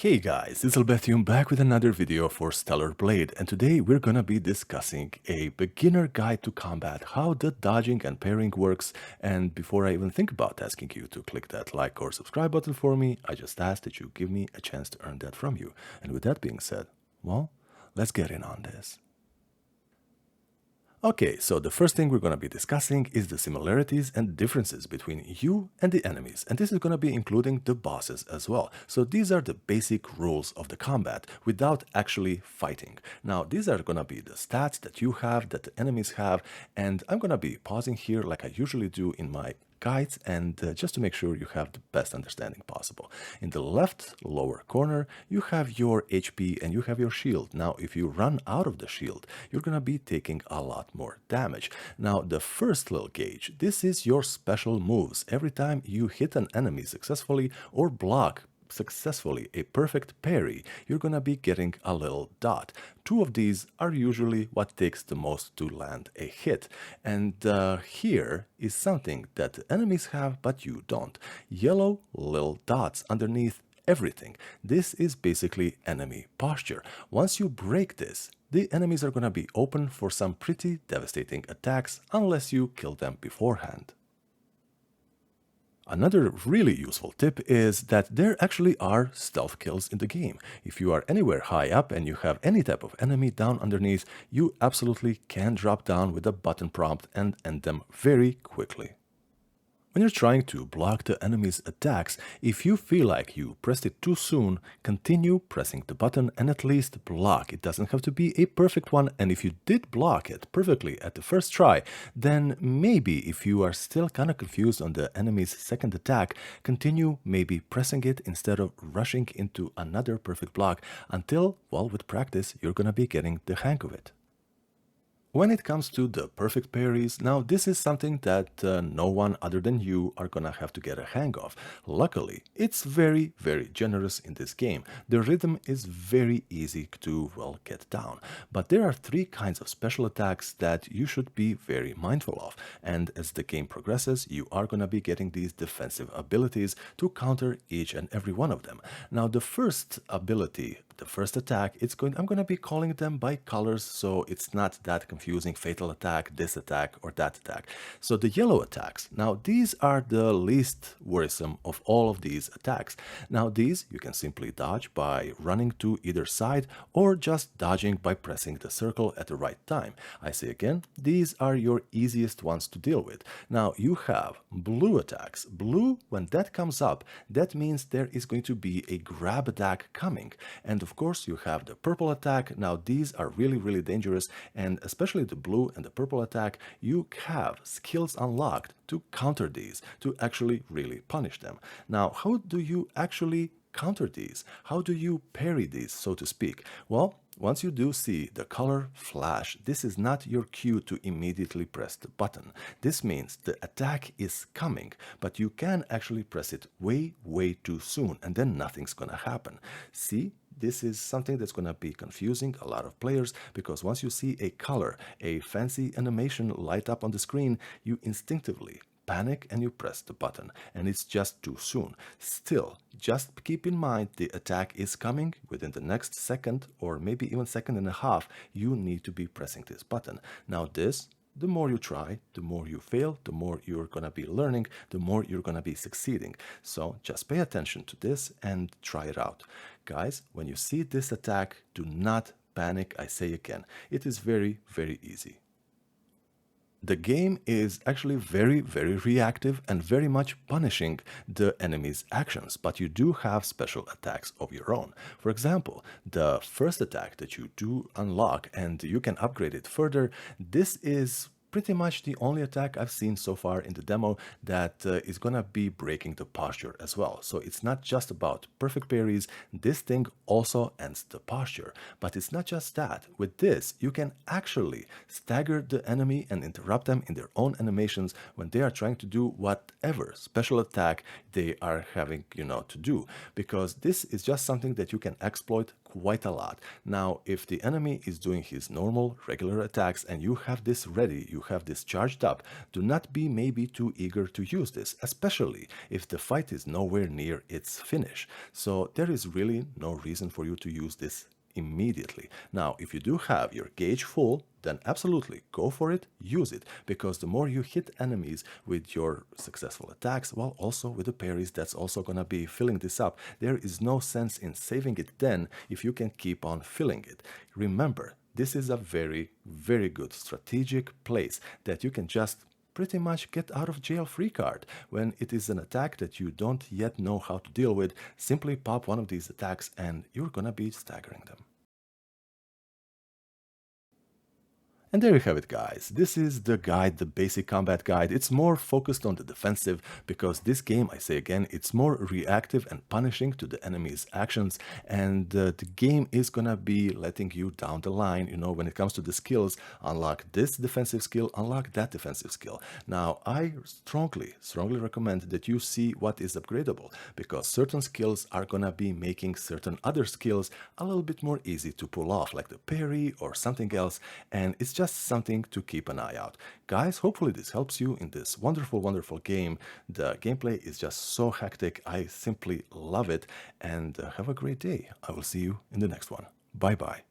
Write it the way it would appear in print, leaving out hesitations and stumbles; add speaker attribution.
Speaker 1: Hey guys, it's Albertium back with another video for Stellar Blade, and today we're gonna be discussing a beginner guide to combat, how the dodging and parrying works. And before I even think about asking you to click that like or subscribe button for me, I just ask that you give me a chance to earn that from you. And with that being said, well, let's get in on this. Okay, so the first thing we're going to be discussing is the similarities and differences between you and the enemies, and this is going to be including the bosses as well. So these are the basic rules of the combat without actually fighting. Now, these are going to be the stats that you have, that the enemies have, and I'm going to be pausing here like I usually do in my guides, and just to make sure you have the best understanding possible. In the left lower corner, you have your HP and you have your shield. Now, if you run out of the shield, you're gonna be taking a lot more damage. Now, the first little gauge, this is your special moves. Every time you hit an enemy successfully or block successfully a perfect parry, you're gonna be getting a little dot. Two of these are usually what takes the most to land a hit. And here is something that the enemies have, but you don't. Yellow little dots underneath everything. This is basically enemy posture. Once you break this, the enemies are gonna be open for some pretty devastating attacks unless you kill them beforehand. Another really useful tip is that there actually are stealth kills in the game. If you are anywhere high up and you have any type of enemy down underneath, you absolutely can drop down with a button prompt and end them very quickly. When you're trying to block the enemy's attacks, if you feel like you pressed it too soon, continue pressing the button and at least block. It doesn't have to be a perfect one, and if you did block it perfectly at the first try, then maybe if you are still kind of confused on the enemy's second attack, continue maybe pressing it instead of rushing into another perfect block until, well, with practice, you're gonna be getting the hang of it. When it comes to the perfect parries, now this is something that no one other than you are gonna have to get a hang of. Luckily, it's very, very generous in this game. The rhythm is very easy to, well, get down. But there are three kinds of special attacks that you should be very mindful of. And as the game progresses, you are gonna be getting these defensive abilities to counter each and every one of them. Now, the first ability, the first attack, I'm gonna be calling them by colors, so it's not that confusing. Fatal attack, this attack, or that attack. So the yellow attacks, now these are the least worrisome of all of these attacks. Now these you can simply dodge by running to either side or just dodging by pressing the circle at the right time. I say again, these are your easiest ones to deal with. Now you have blue attacks. Blue, when that comes up, that means there is going to be a grab attack coming. And of course, you have the purple attack. Now, these are really, really dangerous, and especially the blue and the purple attack, you have skills unlocked to counter these, to actually really punish them. Now, how do you actually counter these? How do you parry these, so to speak? Well, once you do see the color flash, this is not your cue to immediately press the button. This means the attack is coming, but you can actually press it way, way too soon, and then nothing's gonna happen. See? This is something that's going to be confusing a lot of players, because once you see a color, a fancy animation light up on the screen, you instinctively panic and you press the button, and it's just too soon. Still, just keep in mind the attack is coming within the next second, or maybe even second and a half. You need to be pressing this button. Now this, the more you try, the more you fail, the more you're going to be learning, the more you're going to be succeeding. So just pay attention to this and try it out. Guys, when you see this attack, do not panic. I say again, it is very, very easy. The game is actually very, very reactive and very much punishing the enemy's actions, but you do have special attacks of your own. For example, the first attack that you do unlock, and you can upgrade it further, this is pretty much the only attack I've seen so far in the demo that is gonna be breaking the posture as well. So it's not just about perfect parries, this thing also ends the posture. But it's not just that. With this, you can actually stagger the enemy and interrupt them in their own animations when they are trying to do whatever special attack they are having, to do. Because this is just something that you can exploit quite a lot. Now, if the enemy is doing his normal, regular attacks and you have this ready, you have this charged up, do not be maybe too eager to use this, especially if the fight is nowhere near its finish. So there is really no reason for you to use this immediately. Now, if you do have your gauge full, then absolutely go for it, use it, because the more you hit enemies with your successful attacks, while also with the parries, that's also gonna be filling this up. There is no sense in saving it then if you can keep on filling it. Remember, this is a very, very good strategic place that you can just pretty much get out of jail free card. When it is an attack that you don't yet know how to deal with, simply pop one of these attacks and you're gonna be staggering them. And there you have it, guys. This is the guide, the basic combat guide. It's more focused on the defensive because this game, I say again, it's more reactive and punishing to the enemy's actions. And the game is gonna be letting you down the line, when it comes to the skills, unlock this defensive skill, unlock that defensive skill. Now, I strongly recommend that you see what is upgradable because certain skills are gonna be making certain other skills a little bit more easy to pull off, like the parry or something else. And it's just something to keep an eye out. Guys, hopefully this helps you in this wonderful, wonderful game. The gameplay is just so hectic. I simply love it. And have a great day. I will see you in the next one. Bye-bye.